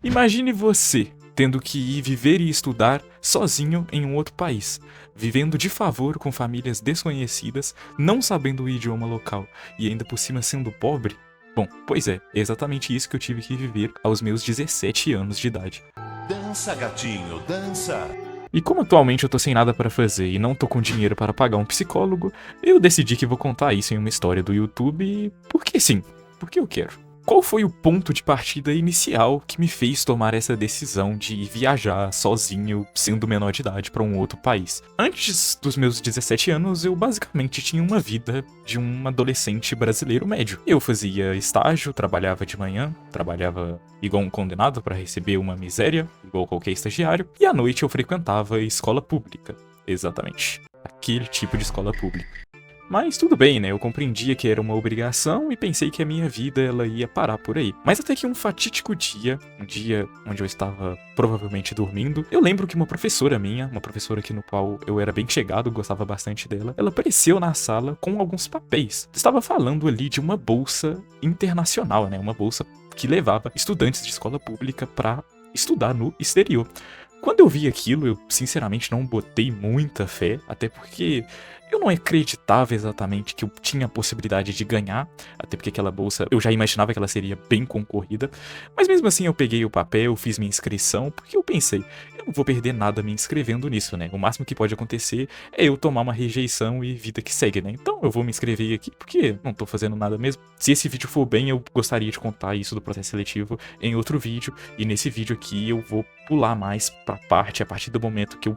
Imagine você tendo que ir viver e estudar sozinho em um outro país, vivendo de favor com famílias desconhecidas, não sabendo o idioma local e ainda por cima sendo pobre. Bom, pois é exatamente isso que eu tive que viver aos meus 17 anos de idade. Dança, gatinho, dança. E como atualmente eu tô sem nada para fazer e não tô com dinheiro para pagar um psicólogo, eu decidi que vou contar isso em uma história do YouTube, porque sim, porque eu quero. Qual foi o ponto de partida inicial que me fez tomar essa decisão de viajar sozinho, sendo menor de idade, para um outro país? Antes dos meus 17 anos, eu basicamente tinha uma vida de um adolescente brasileiro médio. Eu fazia estágio, trabalhava de manhã, trabalhava igual um condenado para receber uma miséria, igual qualquer estagiário, e à noite eu frequentava escola pública. Exatamente. Aquele tipo de escola pública. Mas tudo bem, né? Eu compreendia que era uma obrigação e pensei que a minha vida ela ia parar por aí. Mas até que um fatídico dia, um dia onde eu estava provavelmente dormindo, eu lembro que uma professora minha, uma professora aqui no qual eu era bem chegado, gostava bastante dela, ela apareceu na sala com alguns papéis. Estava falando ali de uma bolsa internacional, né? Uma bolsa que levava estudantes de escola pública para estudar no exterior. Quando eu vi aquilo, eu sinceramente não botei muita fé, até porque eu não acreditava exatamente que eu tinha a possibilidade de ganhar, até porque aquela bolsa eu já imaginava que ela seria bem concorrida, mas mesmo assim eu peguei o papel, fiz minha inscrição, porque eu pensei, eu não vou perder nada me inscrevendo nisso, né? O máximo que pode acontecer é eu tomar uma rejeição e vida que segue, né? Então eu vou me inscrever aqui, porque não tô fazendo nada mesmo. Se esse vídeo for bem, eu gostaria de contar isso do processo seletivo em outro vídeo, e nesse vídeo aqui eu vou pular mais pra parte, a partir do momento que eu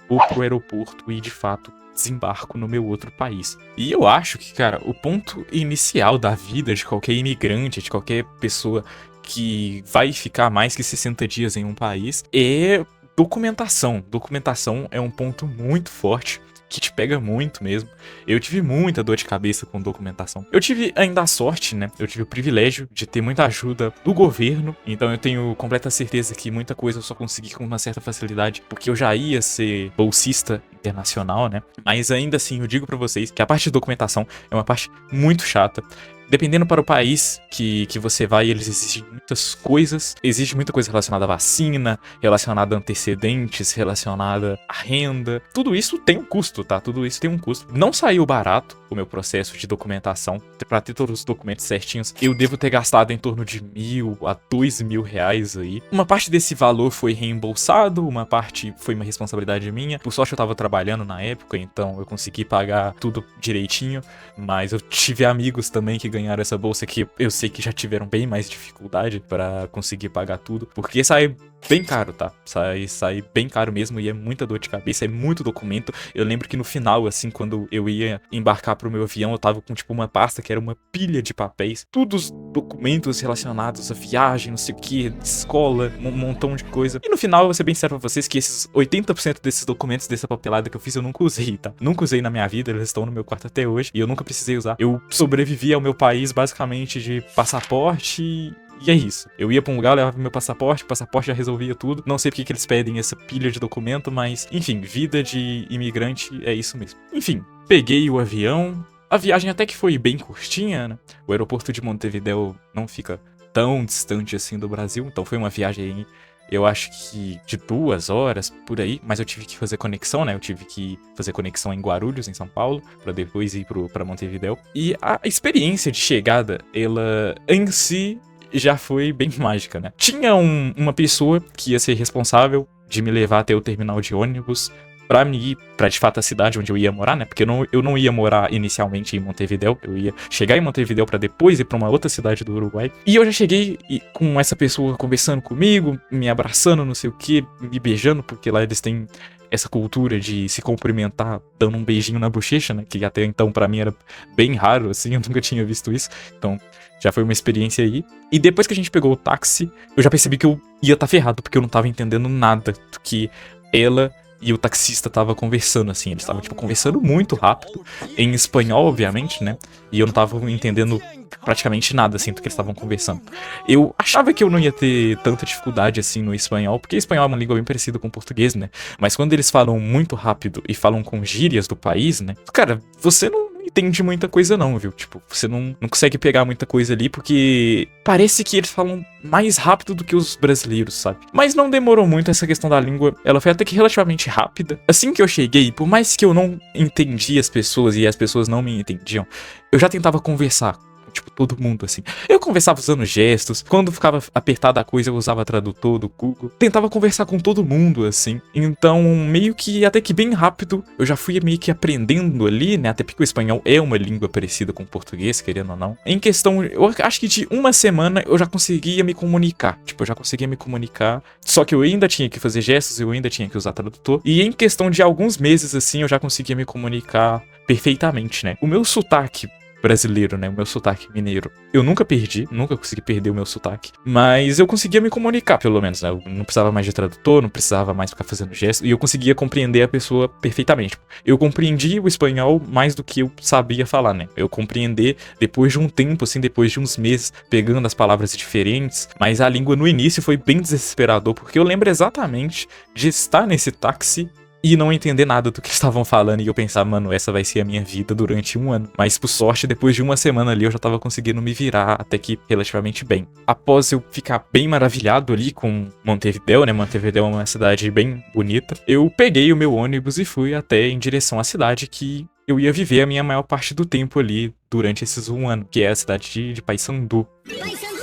vou pro aeroporto e de fato desembarco no meu outro país. E eu acho que, cara, o ponto inicial da vida de qualquer imigrante, de qualquer pessoa que vai ficar mais que 60 dias em um país é documentação. Documentação é um ponto muito forte que te pega muito mesmo. Eu tive muita dor de cabeça com documentação. Eu tive ainda a sorte, né? Eu tive o privilégio de ter muita ajuda do governo, então eu tenho completa certeza que muita coisa eu só consegui com uma certa facilidade, porque eu já ia ser bolsista internacional, né? Mas ainda assim, eu digo pra vocês que a parte de documentação é uma parte muito chata. Dependendo para o país que você vai, eles exigem muitas coisas. Existe muita coisa relacionada à vacina, relacionada a antecedentes, relacionada à renda. Tudo isso tem um custo, tá? Tudo isso tem um custo. Não saiu barato o meu processo de documentação. Para ter todos os documentos certinhos, eu devo ter gastado em torno de R$ 1.000 a R$ 2.000 aí. Uma parte desse valor foi reembolsado, uma parte foi uma responsabilidade minha. Por sorte eu tava trabalhando na época, então eu consegui pagar tudo direitinho. Mas eu tive amigos também que ganharam essa bolsa que eu sei que já tiveram bem mais dificuldade pra conseguir pagar tudo, porque sai bem caro, tá? Sai bem caro mesmo e é muita dor de cabeça, é muito documento. Eu lembro que no final, assim, quando eu ia embarcar pro meu avião, eu tava com, tipo, uma pasta que era uma pilha de papéis, todos os documentos relacionados à viagem, não sei o que, escola, um montão de coisa. E no final, eu vou ser bem sincero pra vocês que esses 80% desses documentos, dessa papelada que eu fiz, eu nunca usei, tá? Nunca usei na minha vida, eles estão no meu quarto até hoje, e eu nunca precisei usar. Eu sobrevivi ao meu país basicamente de passaporte e é isso. Eu ia pra um lugar, eu levava meu passaporte, o passaporte já resolvia tudo. Não sei porque que eles pedem essa pilha de documento, mas enfim, vida de imigrante é isso mesmo. Enfim, peguei o avião. A viagem até que foi bem curtinha, né? O aeroporto de Montevidéu não fica tão distante assim do Brasil, então foi uma viagem, eu acho que de 2 horas por aí, mas eu tive que fazer conexão, né? Eu tive que fazer conexão em Guarulhos, em São Paulo, pra depois ir pra Montevidéu. E a experiência de chegada, ela em si já foi bem mágica, né? Tinha uma pessoa que ia ser responsável de me levar até o terminal de ônibus pra me ir pra, de fato, a cidade onde eu ia morar, né? Porque eu não ia morar inicialmente em Montevidéu, eu ia chegar em Montevidéu pra depois ir pra uma outra cidade do Uruguai. E eu já cheguei com essa pessoa conversando comigo, me abraçando, não sei o que, me beijando, porque lá eles têm essa cultura de se cumprimentar dando um beijinho na bochecha, né? Que até então pra mim era bem raro, assim, eu nunca tinha visto isso. Então já foi uma experiência aí. E depois que a gente pegou o táxi, eu já percebi que eu ia estar ferrado, porque eu não tava entendendo nada do que ela e o taxista tava conversando, assim. Eles estavam, tipo, conversando muito rápido, em espanhol, obviamente, né? E eu não tava entendendo praticamente nada, assim, do que eles estavam conversando. Eu achava que eu não ia ter tanta dificuldade, assim, no espanhol, porque espanhol é uma língua bem parecida com o português, né? Mas quando eles falam muito rápido e falam com gírias do país, né? Cara, você não entende muita coisa não, viu? Tipo, você não consegue pegar muita coisa ali, porque parece que eles falam mais rápido do que os brasileiros, sabe? Mas não demorou muito essa questão da língua, ela foi até que relativamente rápida. Assim que eu cheguei, por mais que eu não entendia as pessoas e as pessoas não me entendiam, eu já tentava conversar. Tipo, todo mundo, assim. Eu conversava usando gestos. Quando ficava apertada a coisa, eu usava tradutor do Google. Tentava conversar com todo mundo, assim. Então, meio que, até que bem rápido, eu já fui meio que aprendendo ali, né? Até porque o espanhol é uma língua parecida com o português, querendo ou não. Em questão, eu acho que de uma semana eu já conseguia me comunicar. Tipo, eu já conseguia me comunicar. Só que eu ainda tinha que fazer gestos, eu ainda tinha que usar tradutor. E em questão de alguns meses, assim, eu já conseguia me comunicar perfeitamente, né? O meu sotaque brasileiro, né? O meu sotaque mineiro. Eu nunca perdi, nunca consegui perder o meu sotaque. Mas eu conseguia me comunicar, pelo menos, né? Eu não precisava mais de tradutor, não precisava mais ficar fazendo gestos. E eu conseguia compreender a pessoa perfeitamente. Eu compreendi o espanhol mais do que eu sabia falar, né? Eu compreender depois de um tempo, assim, depois de uns meses, pegando as palavras diferentes. Mas a língua no início foi bem desesperador, porque eu lembro exatamente de estar nesse táxi e não entender nada do que estavam falando, e eu pensava, mano, essa vai ser a minha vida durante um ano. Mas, por sorte, depois de uma semana ali, eu já tava conseguindo me virar até que relativamente bem. Após eu ficar bem maravilhado ali com Montevidéu, né, Montevidéu é uma cidade bem bonita, eu peguei o meu ônibus e fui até em direção à cidade que eu ia viver a minha maior parte do tempo ali durante esses um ano, que é a cidade de Paysandú,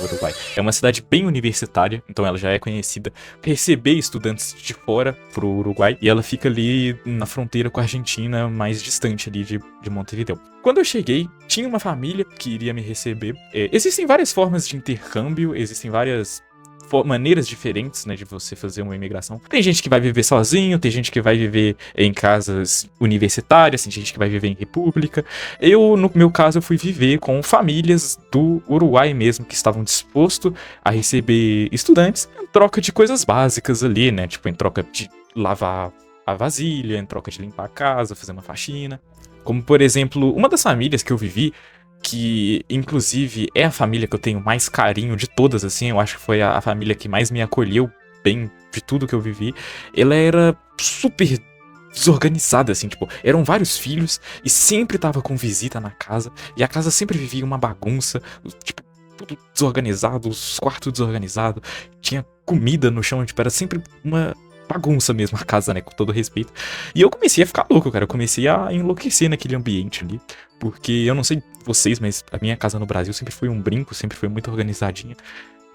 Uruguai. É uma cidade bem universitária, então ela já é conhecida por receber estudantes de fora pro Uruguai, e ela fica ali na fronteira com a Argentina, mais distante ali de Montevidéu. Quando eu cheguei, tinha uma família que iria me receber. Existem várias formas de intercâmbio, existem várias maneiras diferentes, né, de você fazer uma imigração. Tem gente que vai viver sozinho, tem gente que vai viver em casas universitárias, tem gente que vai viver em república. Eu, no meu caso, eu fui viver com famílias do Uruguai mesmo, que estavam dispostos a receber estudantes em troca de coisas básicas ali, né, tipo, em troca de lavar a vasilha, em troca de limpar a casa, fazer uma faxina. Como, por exemplo, uma das famílias que eu vivi, que inclusive é a família que eu tenho mais carinho de todas, assim, eu acho que foi a família que mais me acolheu bem de tudo que eu vivi. Ela era super desorganizada, assim, tipo, eram vários filhos e sempre tava com visita na casa, e a casa sempre vivia uma bagunça, tipo, tudo desorganizado, os quartos desorganizados, tinha comida no chão, tipo, era sempre uma bagunça mesmo a casa, né, com todo respeito. E eu comecei a ficar louco, cara, eu comecei a enlouquecer naquele ambiente ali, porque eu não sei vocês, mas a minha casa no Brasil sempre foi um brinco, sempre foi muito organizadinha.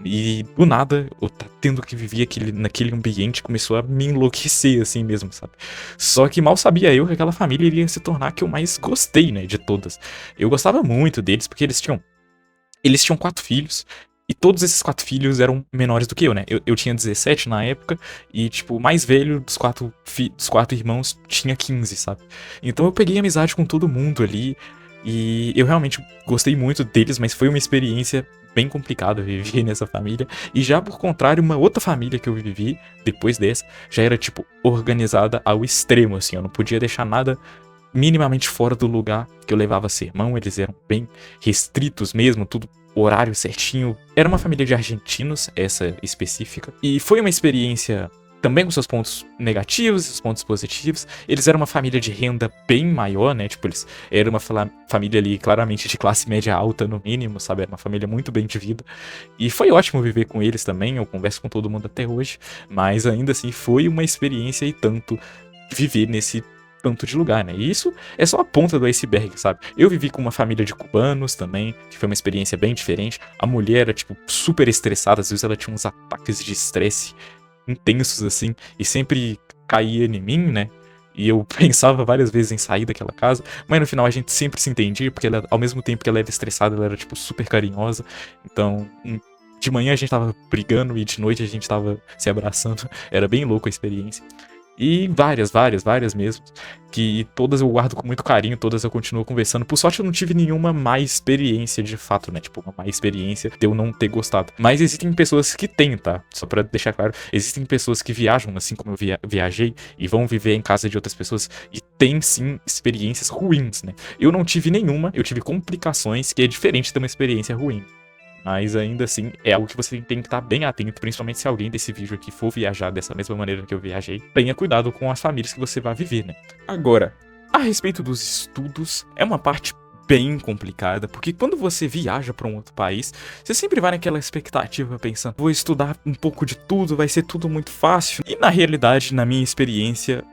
E do nada, eu tendo que viver naquele ambiente começou a me enlouquecer assim mesmo, sabe? Só que mal sabia eu que aquela família iria se tornar a que eu mais gostei, né, de todas. Eu gostava muito deles porque eles tinham 4 filhos. E todos esses 4 filhos eram menores do que eu, né? Eu tinha 17 na época, e, tipo, o mais velho dos 4 irmãos tinha 15, sabe? Então eu peguei amizade com todo mundo ali, e eu realmente gostei muito deles, mas foi uma experiência bem complicada viver nessa família. E já por contrário, uma outra família que eu vivi depois dessa, já era, tipo, organizada ao extremo, assim. Eu não podia deixar nada minimamente fora do lugar que eu levava sermão, eles eram bem restritos mesmo, tudo horário certinho. Era uma família de argentinos, essa específica, e foi uma experiência também com seus pontos negativos e seus pontos positivos. Eles eram uma família de renda bem maior, né, tipo, eles eram uma família ali claramente de classe média alta no mínimo, sabe, era uma família muito bem de vida, e foi ótimo viver com eles também, eu converso com todo mundo até hoje, mas ainda assim foi uma experiência e tanto viver nesse tanto de lugar, né? E isso é só a ponta do iceberg, sabe? Eu vivi com uma família de cubanos também, que foi uma experiência bem diferente. A mulher era, tipo, super estressada, às vezes ela tinha uns ataques de estresse intensos, assim, e sempre caía em mim, né? E eu pensava várias vezes em sair daquela casa, mas no final a gente sempre se entendia, porque ela, ao mesmo tempo que ela era estressada, ela era, tipo, super carinhosa. Então, de manhã a gente tava brigando e de noite a gente tava se abraçando. Era bem louco a experiência. E várias mesmo, que todas eu guardo com muito carinho, todas eu continuo conversando. Por sorte eu não tive nenhuma má experiência de fato, né, tipo, uma má experiência de eu não ter gostado. Mas existem pessoas que têm, tá, só pra deixar claro, existem pessoas que viajam, assim como eu viajei, e vão viver em casa de outras pessoas, e tem sim experiências ruins, né. Eu não tive nenhuma, eu tive complicações, que é diferente de uma experiência ruim. Mas ainda assim, é algo que você tem que estar bem atento, principalmente se alguém desse vídeo aqui for viajar dessa mesma maneira que eu viajei. Tenha cuidado com as famílias que você vai viver, né? Agora, a respeito dos estudos, é uma parte bem complicada, porque quando você viaja para um outro país, você sempre vai naquela expectativa pensando, vou estudar um pouco de tudo, vai ser tudo muito fácil. E na realidade, na minha experiência,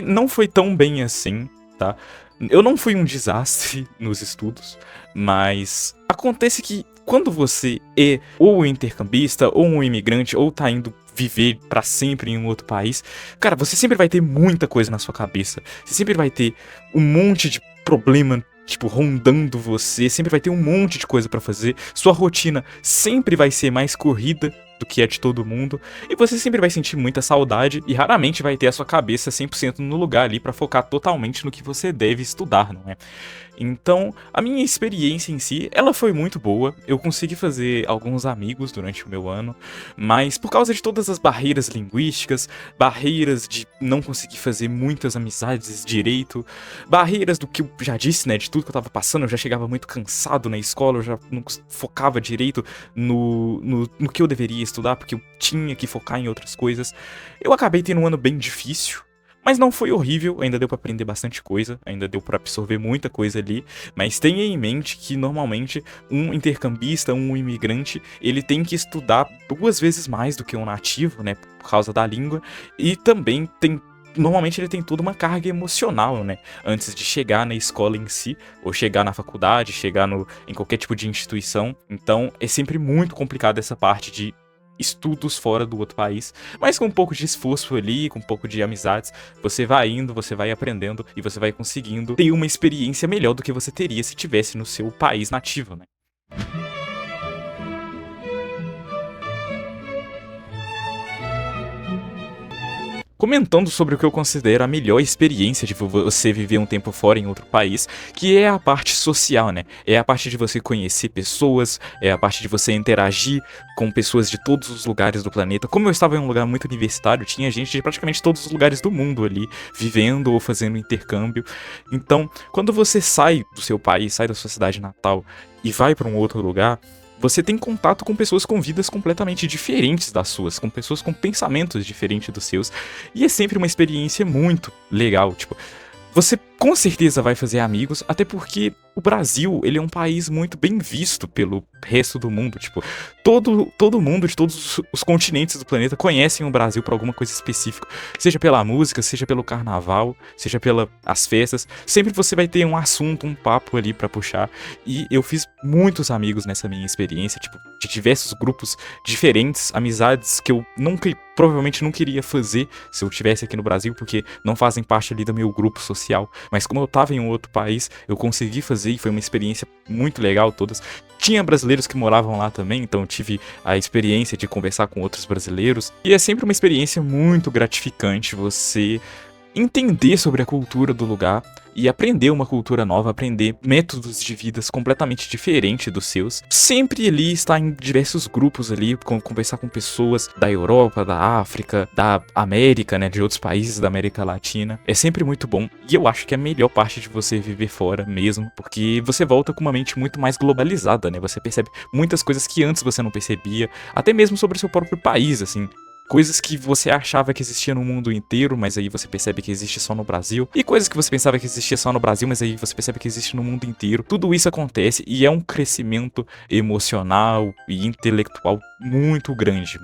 não foi tão bem assim, tá? Eu não fui um desastre nos estudos, mas acontece que quando você é ou um intercambista, ou um imigrante, ou tá indo viver pra sempre em um outro país, cara, você sempre vai ter muita coisa na sua cabeça. Você sempre vai ter um monte de problema, tipo, rondando você, sempre vai ter um monte de coisa pra fazer. Sua rotina sempre vai ser mais corrida do que é de todo mundo, e você sempre vai sentir muita saudade e raramente vai ter a sua cabeça 100% no lugar ali pra focar totalmente no que você deve estudar, não é? Então, a minha experiência em si, ela foi muito boa. Eu consegui fazer alguns amigos durante o meu ano, mas por causa de todas as barreiras linguísticas, barreiras de não conseguir fazer muitas amizades direito, barreiras do que eu já disse, né, de tudo que eu tava passando, eu já chegava muito cansado na escola, eu já não focava direito no que eu deveria estudar, porque eu tinha que focar em outras coisas. Eu acabei tendo um ano bem difícil, mas não foi horrível, ainda deu pra aprender bastante coisa, ainda deu pra absorver muita coisa ali, mas tenha em mente que normalmente um intercambista, um imigrante, ele tem que estudar 2 vezes mais do que um nativo, né, por causa da língua, e também normalmente ele tem toda uma carga emocional, né, antes de chegar na escola em si, ou chegar na faculdade, chegar em qualquer tipo de instituição. Então é sempre muito complicado essa parte de estudos fora do outro país, mas com um pouco de esforço ali, com um pouco de amizades, você vai indo, você vai aprendendo e você vai conseguindo ter uma experiência melhor do que você teria se tivesse no seu país nativo, né? Comentando sobre o que eu considero a melhor experiência de você viver um tempo fora em outro país, que é a parte social, né? É a parte de você conhecer pessoas, é a parte de você interagir com pessoas de todos os lugares do planeta. Como eu estava em um lugar muito universitário, tinha gente de praticamente todos os lugares do mundo ali, vivendo ou fazendo intercâmbio. Então, quando você sai do seu país, sai da sua cidade natal e vai para um outro lugar, você tem contato com pessoas com vidas completamente diferentes das suas, com pessoas com pensamentos diferentes dos seus, e é sempre uma experiência muito legal, tipo, você com certeza vai fazer amigos, até porque o Brasil, ele é um país muito bem visto pelo resto do mundo, tipo, todo mundo de todos os continentes do planeta conhecem o Brasil por alguma coisa específica, seja pela música, seja pelo carnaval, seja pelas festas, sempre você vai ter um assunto, um papo ali pra puxar, e eu fiz muitos amigos nessa minha experiência, tipo, de diversos grupos diferentes, amizades que eu provavelmente não queria fazer se eu estivesse aqui no Brasil, porque não fazem parte ali do meu grupo social, mas como eu tava em um outro país, eu consegui fazer e foi uma experiência muito legal todas. Tinha brasileiros que moravam lá também, então eu tive a experiência de conversar com outros brasileiros. E é sempre uma experiência muito gratificante você entender sobre a cultura do lugar e aprender uma cultura nova, aprender métodos de vidas completamente diferentes dos seus. Sempre ali estar em diversos grupos ali, conversar com pessoas da Europa, da África, da América, né, de outros países da América Latina. É sempre muito bom e eu acho que é a melhor parte de você viver fora mesmo, porque você volta com uma mente muito mais globalizada, né? Você percebe muitas coisas que antes você não percebia, até mesmo sobre o seu próprio país, assim. Coisas que você achava que existia no mundo inteiro, mas aí você percebe que existe só no Brasil. E coisas que você pensava que existia só no Brasil, mas aí você percebe que existe no mundo inteiro. Tudo isso acontece e é um crescimento emocional e intelectual muito grande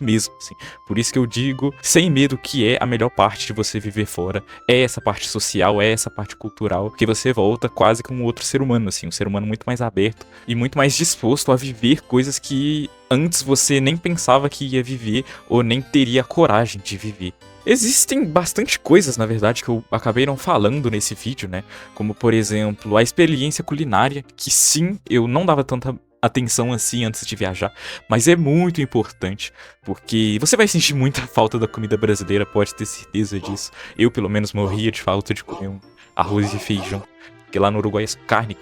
mesmo, assim. Por isso que eu digo, sem medo, que é a melhor parte de você viver fora. É essa parte social, é essa parte cultural, que você volta quase como um outro ser humano, assim. Um ser humano muito mais aberto e muito mais disposto a viver coisas que antes você nem pensava que ia viver ou nem teria coragem de viver. Existem bastante coisas, na verdade, que eu acabei não falando nesse vídeo, né? Como, por exemplo, a experiência culinária, que sim, eu não dava tanta atenção assim antes de viajar, mas é muito importante, porque você vai sentir muita falta da comida brasileira, pode ter certeza disso. Eu, pelo menos, morria de falta de comer um arroz e feijão, porque lá no Uruguai é carne.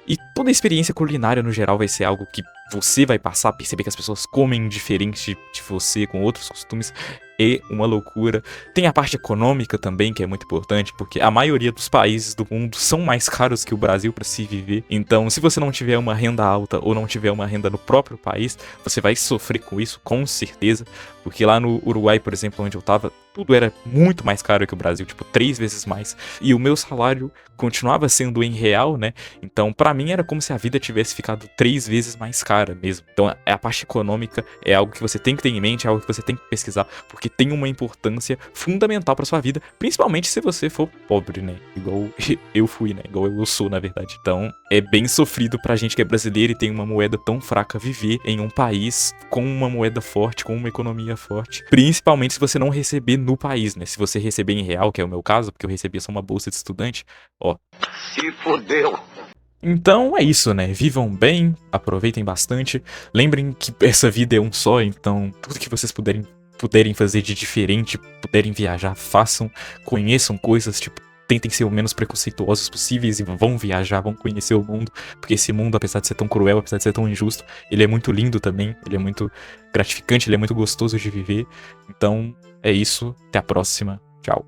E toda a experiência culinária, no geral, vai ser algo que você vai passar a perceber que as pessoas comem diferente de você, com outros costumes, é uma loucura. Tem a parte econômica também, que é muito importante, porque a maioria dos países do mundo são mais caros que o Brasil para se viver. Então, se você não tiver uma renda alta ou não tiver uma renda no próprio país, você vai sofrer com isso, com certeza. Porque lá no Uruguai, por exemplo, onde eu tava, tudo era muito mais caro que o Brasil, tipo, 3 vezes mais. E o meu salário continuava sendo em real, né? Então, pra mim, era como se a vida tivesse ficado 3 vezes mais cara mesmo. Então, a parte econômica é algo que você tem que ter em mente, é algo que você tem que pesquisar, porque tem uma importância fundamental pra sua vida, principalmente se você for pobre, né? Igual eu fui, né? Igual eu sou, na verdade. Então, é bem sofrido pra gente que é brasileiro e tem uma moeda tão fraca viver em um país com uma moeda forte, com uma economia forte. Principalmente se você não receber no país, né? Se você receber em real, que é o meu caso, porque eu recebia só uma bolsa de estudante, ó. Se fodeu. Então é isso, né? Vivam bem, aproveitem bastante. Lembrem que essa vida é um só, então tudo que vocês puderem fazer de diferente, puderem viajar, façam, conheçam coisas, tipo, tentem ser o menos preconceituosos possíveis e vão viajar, vão conhecer o mundo, porque esse mundo, apesar de ser tão cruel, apesar de ser tão injusto, ele é muito lindo também, ele é muito gratificante, ele é muito gostoso de viver. Então é isso, até a próxima, tchau.